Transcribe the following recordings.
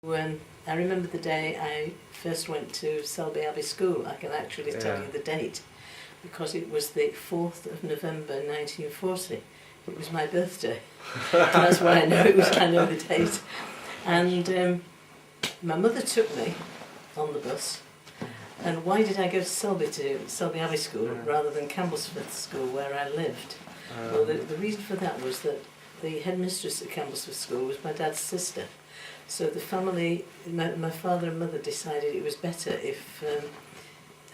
when I remember the day I first went to Selby Abbey School. I can actually tell you the date, because it was the 4th of November 1940. It was my birthday. That's why I know I know the date. And my mother took me on the bus. And why did I go to Selby Abbey School rather than Campbellsford School, where I lived? Well, the reason for that was that the headmistress at Campbellsford School was my dad's sister. So the family, my father and mother decided it was better if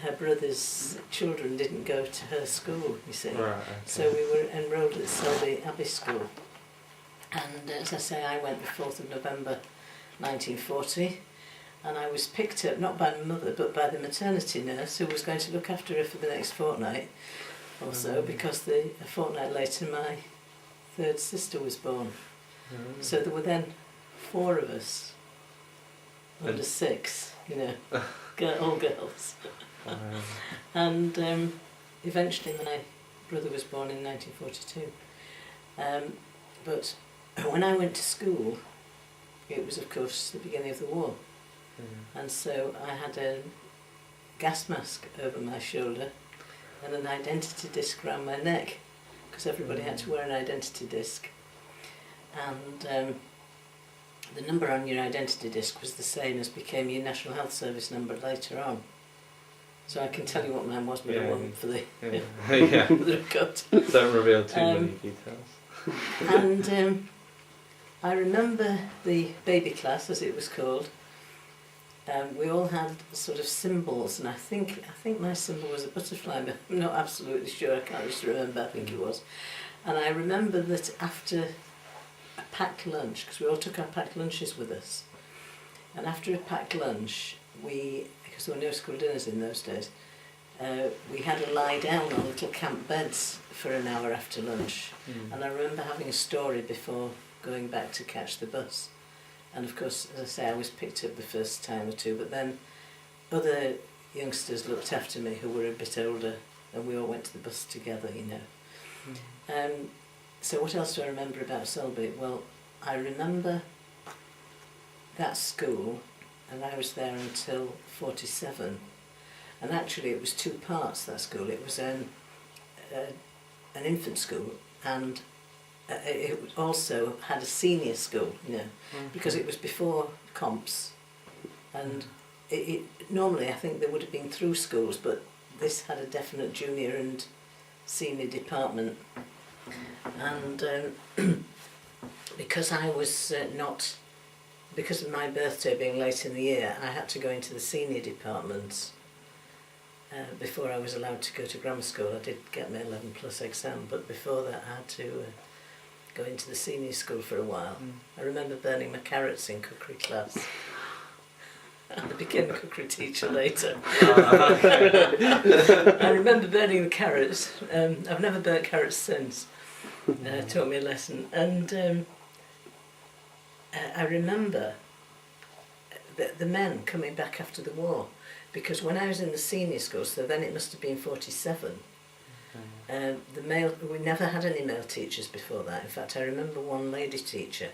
her brother's children didn't go to her school, you see. Right, okay. So we were enrolled at Selby Abbey School. And as I say, I went the 4th of November 1940. And I was picked up, not by my mother, but by the maternity nurse who was going to look after her for the next fortnight or so, because a fortnight later my third sister was born. So there were then 4 of us, under 6, you know, all girls. And eventually my brother was born in 1942. But when I went to school, it was of course the beginning of the war. And so I had a gas mask over my shoulder and an identity disc around my neck, because everybody had to wear an identity disc. And the number on your identity disc was the same as became your National Health Service number later on. So I can tell you what mine was, but I won't for the, for the record. Don't reveal too many details. And I remember the baby class, as it was called. We all had sort of symbols, and I think my symbol was a butterfly, but I'm not absolutely sure, I can't just remember, I think it was. And I remember that after a packed lunch, because we all took our packed lunches with us, and after a packed lunch, because there were no school dinners in those days, we had to lie down on little camp beds for an hour after lunch. And I remember having a story before going back to catch the bus. And of course, as I say, I was picked up the first time or two, but then other youngsters looked after me who were a bit older, and we all went to the bus together, you know. So what else do I remember about Selby? Well, I remember that school, and I was there until 47. And actually it was 2 parts, that school. It was an infant school, and it also had a senior school, you know, because it was before comps, and it normally I think there would have been through schools, but this had a definite junior and senior department. And because I was because of my birthday being late in the year, I had to go into the senior department before I was allowed to go to grammar school. I did get my 11+ exam, but before that I had to go into the senior school for a while. I remember burning my carrots in cookery class. I became a cookery teacher later. I remember burning the carrots. I've never burnt carrots since. Taught me a lesson. And I remember the men coming back after the war, because when I was in the senior school, so then it must have been 47, we never had any male teachers before that. In fact, I remember one lady teacher,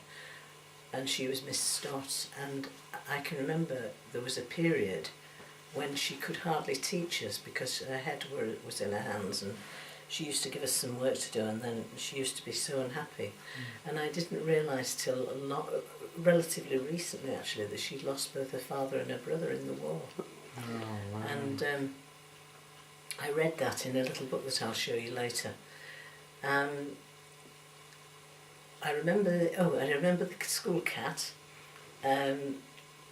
and she was Miss Stott, and I can remember there was a period when she could hardly teach us because her head was in her hands, and she used to give us some work to do, and then she used to be so unhappy. And I didn't realise till relatively recently actually that she'd lost both her father and her brother in the war. Oh, wow. And I read that in a little book that I'll show you later. I remember the school cat.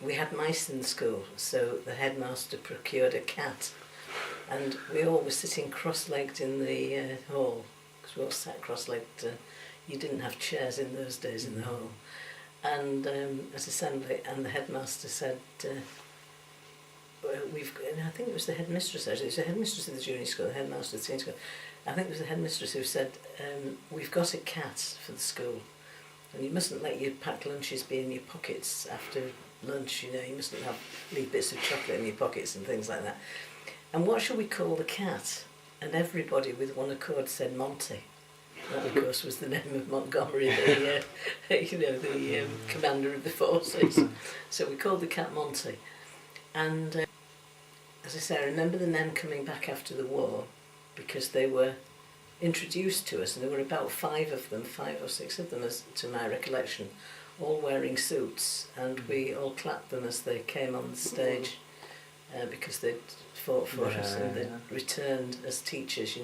We had mice in the school, so the headmaster procured a cat, and we all were sitting cross-legged in the hall, because we all sat cross-legged. You didn't have chairs in those days in the hall. And at assembly, and the headmaster said, and I think it was the headmistress actually, it was the headmistress of the junior school, the headmaster of the senior school. I think it was the headmistress who said, we've got a cat for the school, and you mustn't let your packed lunches be in your pockets after lunch, you know, you mustn't leave bits of chocolate in your pockets and things like that. And what shall we call the cat? And everybody with one accord said Monty. That, of course, was the name of Montgomery, the commander of the forces. So we called the cat Monty. And as I say, I remember the men coming back after the war because they were introduced to us, and there were about 5 or 6 of them, as to my recollection, all wearing suits, and we all clapped them as they came on the stage because they'd fought for us and they'd returned as teachers,